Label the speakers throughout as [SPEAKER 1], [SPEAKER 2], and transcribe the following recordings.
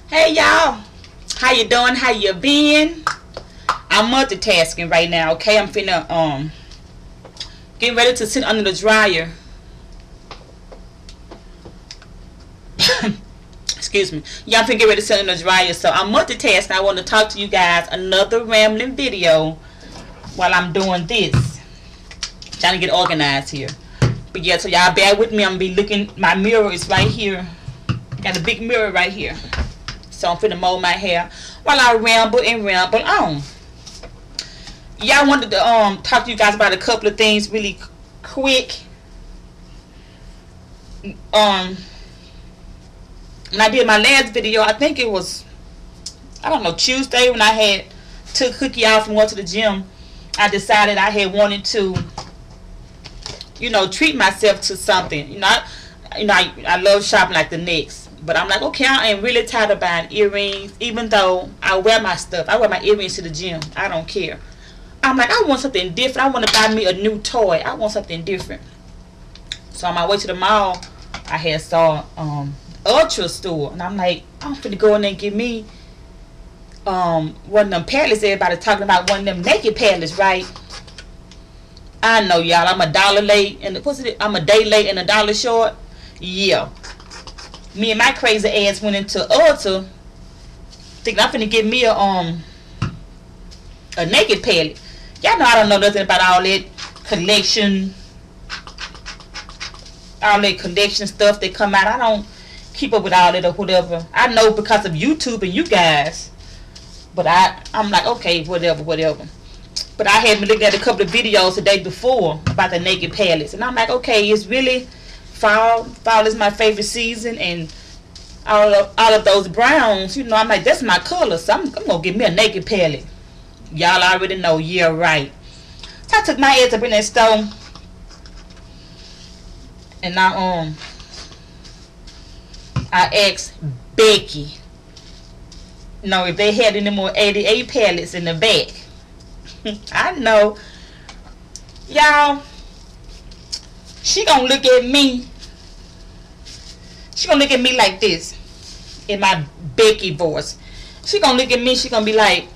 [SPEAKER 1] Hey y'all, how you doing? How you been? I'm multitasking right now, okay? I'm finna getting ready to sit under the dryer. Excuse me. Yeah, I'm finna get ready to sit under the dryer. So I'm multitasking. I want to talk to you guys another rambling video while I'm doing this. Trying to get organized here. But yeah, so y'all bear with me. I'm gonna be looking. My mirror is right here. Got a big mirror right here. So I'm finna mold my hair while I ramble and ramble on. Y'all wanted to talk to you guys about a couple of things really quick. When I did my last video, I think it was, I don't know, Tuesday, when I had took Cookie out and went to the gym, I decided I had wanted to, you know, treat myself to something. You know, I love shopping like the next. But I'm like, okay, I am really tired of buying earrings. Even though I wear my stuff, I wear my earrings to the gym. I don't care. I'm like, I want something different. I want to buy me a new toy. I want something different. So on my way to the mall, I had saw Ultra store, and I'm like, I'm finna go in there and get me one of them palettes. Everybody talking about one of them naked palettes, right? I know, y'all. I'm a dollar late, and I'm a day late and a dollar short. Yeah. Me and my crazy ass went into Ulta thinking I'm finna get me a naked palette. Y'all know I don't know nothing about all that collection stuff that come out. I don't keep up with all that or whatever. I know because of YouTube and you guys. But I'm like, okay, whatever. But I had been looking at a couple of videos the day before about the naked palettes, and I'm like, okay, it's really fall is my favorite season, and all of those browns, you know, I'm like, that's my color, so I'm gonna get me a naked palette. Y'all already know. Yeah, right. So I took my ass up in that store, and I asked Becky, you know, if they had any more 88 palettes in the back. I know, y'all. She gonna look at me. She gonna look at me like this, in my Becky voice. She gonna look at me. She gonna be like,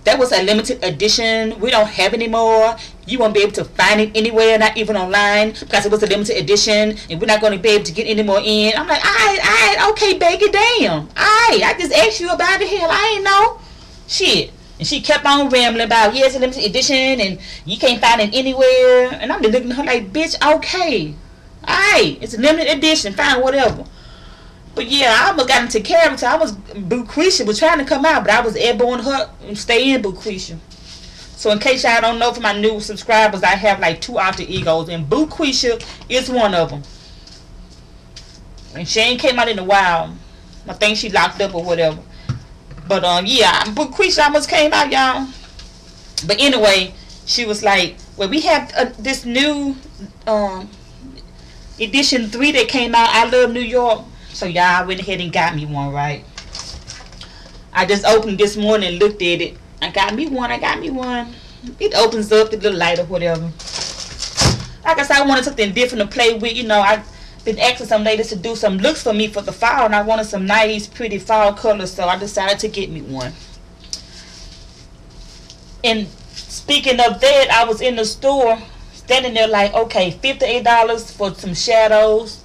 [SPEAKER 1] "That was a limited edition. We don't have any more. You won't be able to find it anywhere, not even online, because it was a limited edition, and we're not gonna be able to get any more in." I'm like, "Alright, okay, Becky, damn. I just asked you about it. Hell, I ain't know shit." And she kept on rambling about, yeah, it's a limited edition and you can't find it anywhere. And I'm just looking at her like, bitch, okay. Alright, it's a limited edition, fine, whatever. But yeah, I almost got into character. Buquisha was trying to come out, but I was airborne her and stay in Buquisha. So in case y'all don't know, for my new subscribers, I have like 2 alter egos, and Buquisha is one of them. And she ain't came out in a while. I think she locked up or whatever. But yeah, Buquisha almost came out, y'all. But anyway, she was like, well, we have this new edition 3 that came out, I Love New York. So y'all went ahead and got me one, right? I just opened this morning and looked at it. I got me one. It opens up, the little light or whatever. Like I said, I wanted something different to play with. You know, I've been asking some ladies to do some looks for me for the fall, and I wanted some nice, pretty fall colors, so I decided to get me one. And speaking of that, I was in the store, standing there like, okay, $58 for some shadows.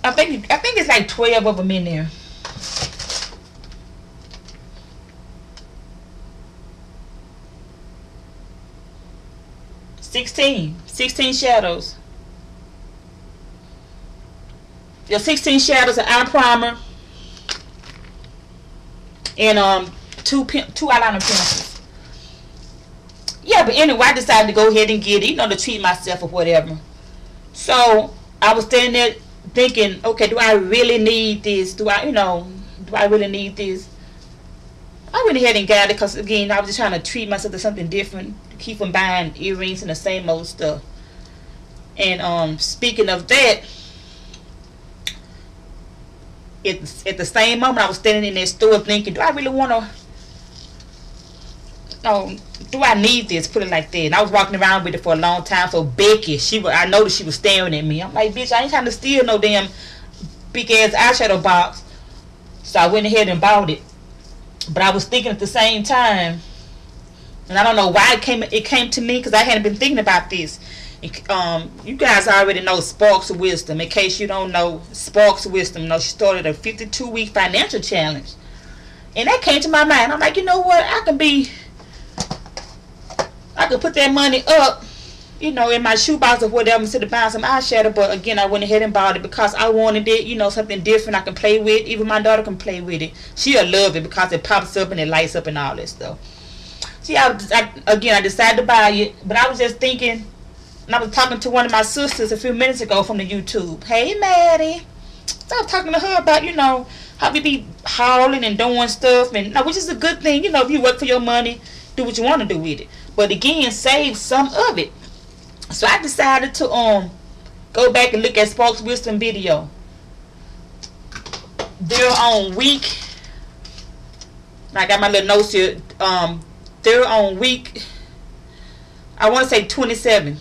[SPEAKER 1] I think it's like 12 of them in there. $16 shadows. There's 16 shadows, an eye primer, and 2 eyeliner pencils. Yeah, but anyway, I decided to go ahead and get it, you know, to treat myself or whatever. So I was standing there thinking, okay, do I really need this? Do I really need this? I went ahead and got it because, again, I was just trying to treat myself to something different, to keep from buying earrings and the same old stuff. And speaking of that, at the same moment, I was standing in that store thinking, do I really want to, do I need this? Put it like that. And I was walking around with it for a long time. So Becky, I noticed she was staring at me. I'm like, bitch, I ain't trying to steal no damn big ass eyeshadow box. So I went ahead and bought it. But I was thinking at the same time, and I don't know why it came to me, because I hadn't been thinking about this. You guys already know Sparks of Wisdom. In case you don't know, Sparks of Wisdom, she started a 52-week financial challenge. And that came to my mind. I'm like, you know what? I could put that money up, in my shoebox or whatever, instead of buying some eyeshadow. But again, I went ahead and bought it because I wanted it, something different I can play with. Even my daughter can play with it. She'll love it because it pops up and it lights up and all that stuff. See, I decided to buy it, but I was just thinking, and I was talking to one of my sisters a few minutes ago from the YouTube. Hey, Maddie. So I was talking to her about, how we be hauling and doing stuff, and which is a good thing, if you work for your money, do what you want to do with it. But again, save some of it. So I decided to go back and look at Sparks Wisdom video. They're on week, I got my little notes here. They're on week, I want to say 27.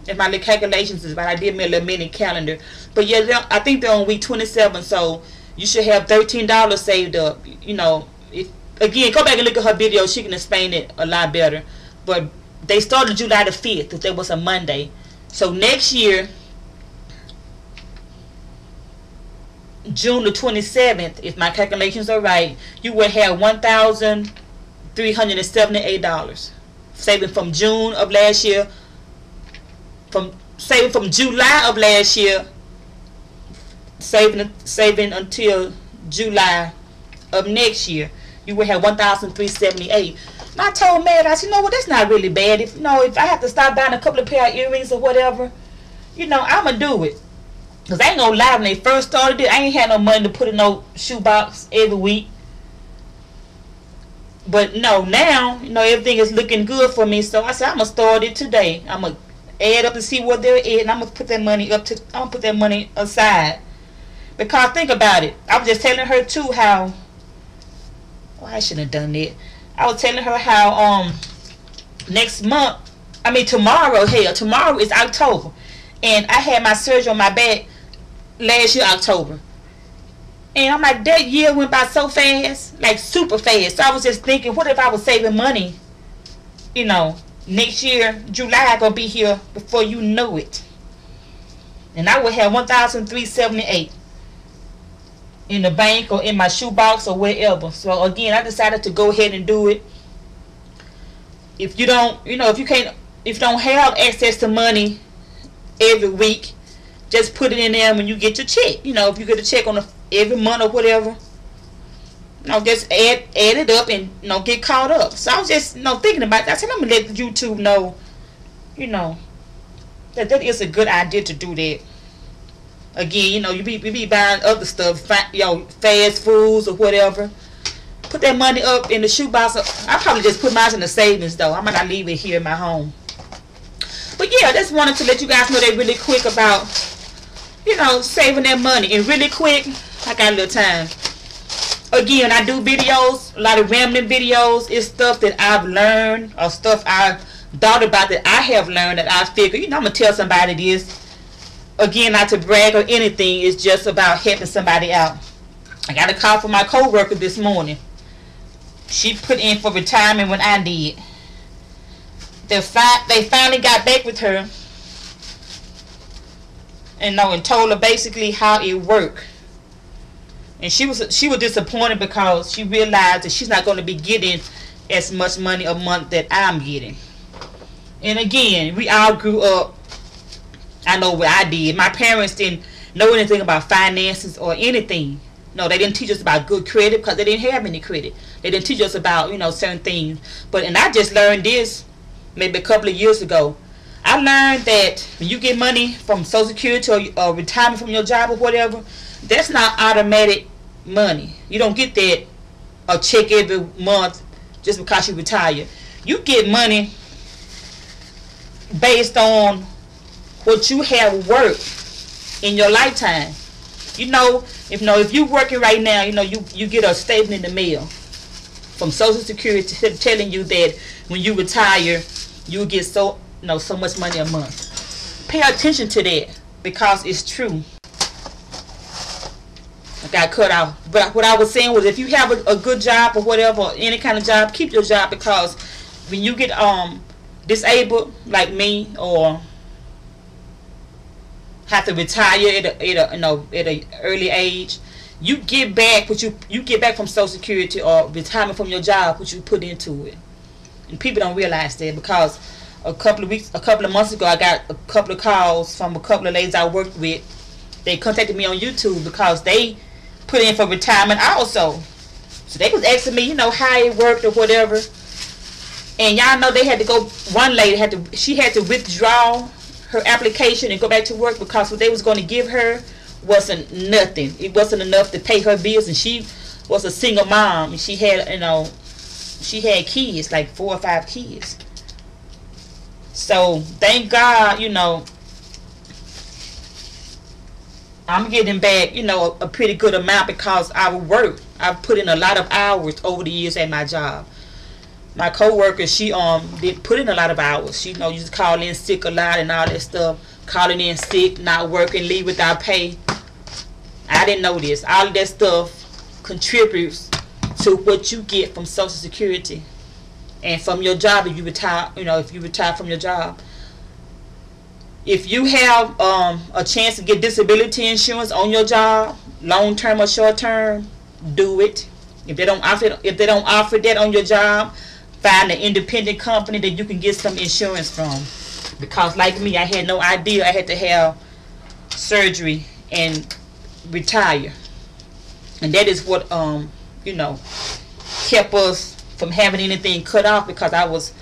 [SPEAKER 1] If my little calculations is right, I did me a little mini calendar. But yeah, I think they're on week 27. So you should have $13 saved up. Again, go back and look at her video. She can explain it a lot better. But they started July the 5th, if that was a Monday. So next year, June the 27th, if my calculations are right, you will have $1,378 saving from June of last year, saving from July of last year, saving until July of next year. You will have $1,378. And I told Matt, I said, that's not really bad. If I have to start buying a couple of pair of earrings or whatever, I'ma do it. Cause I ain't gonna lie, when they first started it, I ain't had no money to put in no shoebox every week. But no, now everything is looking good for me. So I said I'm gonna start it today. I'm gonna add up and see what they're at, and I'm gonna put that money aside. Because think about it, I was just telling her too how. Well, I shouldn't have done that. I was telling her how tomorrow is October, and I had my surgery on my back last year October. And I'm like, that year went by so fast, like super fast. So I was just thinking, what if I was saving money? Next year, July gonna be here before you know it. And I would have $1,378 in the bank or in my shoebox or wherever. So again, I decided to go ahead and do it. If you don't, if you don't have access to money every week, just put it in there when you get your check. If you get a check on every month or whatever, just add it up and get caught up. So I was just thinking about that. I said, I'm gonna let YouTube know, that is a good idea to do that. Again, you be buying other stuff, fast foods or whatever. Put that money up in the shoebox. I probably just put mine in the savings though. I might not leave it here in my home. But yeah, I just wanted to let you guys know that really quick about, saving that money. And really quick, I got a little time. Again, I do videos, a lot of rambling videos. It's stuff that I've learned or stuff I've thought about that I have learned that I figure, I'm going to tell somebody this. Again, not to brag or anything. It's just about helping somebody out. I got a call from my co-worker this morning. She put in for retirement when I did. They finally got back with her and told her basically how it worked. And she was disappointed because she realized that she's not going to be getting as much money a month that I'm getting. And again, we all grew up. I know what I did. My parents didn't know anything about finances or anything. No, they didn't teach us about good credit because they didn't have any credit. They didn't teach us about, certain things. And I just learned this maybe a couple of years ago. I learned that when you get money from Social Security or retirement from your job or whatever, that's not automatic money. You don't get that a check every month just because you retire. You get money based on what you have worked in your lifetime. If you're working right now, you get a statement in the mail from Social Security telling you that when you retire, you get so much money a month. Pay attention to that because it's true. got cut off. But what I was saying was, if you have a good job or whatever, any kind of job, keep your job, because when you get disabled like me, or have to retire at a early age, you get back what you get back from Social Security or retirement from your job, what you put into it. And people don't realize that, because a couple of months ago, I got a couple of calls from a couple of ladies I worked with. They contacted me on YouTube because they put in for retirement also. So they was asking me, you know, how it worked or whatever. And y'all know they had to go, one lady she had to withdraw her application and go back to work, because what they was going to give her wasn't nothing. It wasn't enough to pay her bills, and she was a single mom, and she had, you know, she had kids, like 4 or 5 kids. So thank God, you know, I'm getting back, you know, a pretty good amount, because I've put in a lot of hours over the years at my job. My co-worker, she did put in a lot of hours. She, you know, used to call in sick a lot and all that stuff. Calling in sick, not working, leave without pay. I didn't know this. All of that stuff contributes to what you get from Social Security and from your job if you retire. You know, if you retire from your job. If you have a chance to get disability insurance on your job, long term or short term, do it. If they don't offer that on your job, find an independent company that you can get some insurance from. Because like me, I had no idea I had to have surgery and retire. And that is what you know, kept us from having anything cut off, because I was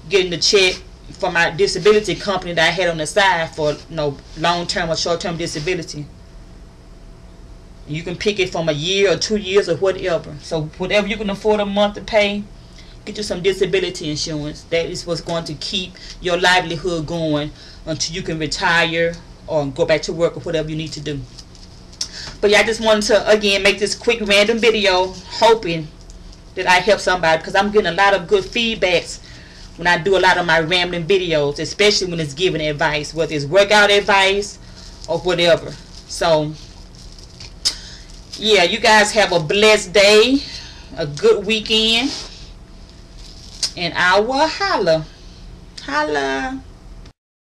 [SPEAKER 1] getting the check from my disability company that I had on the side for, you know, long-term or short-term disability. You can pick it from a year or 2 years or whatever. So whatever you can afford a month to pay, get you some disability insurance. That is what's going to keep your livelihood going until you can retire or go back to work or whatever you need to do. But yeah, I just wanted to again make this quick random video, hoping that I help somebody, because I'm getting a lot of good feedbacks when I do a lot of my rambling videos, especially when it's giving advice, whether it's workout advice or whatever. So yeah, you guys have a blessed day, a good weekend, and I will holla.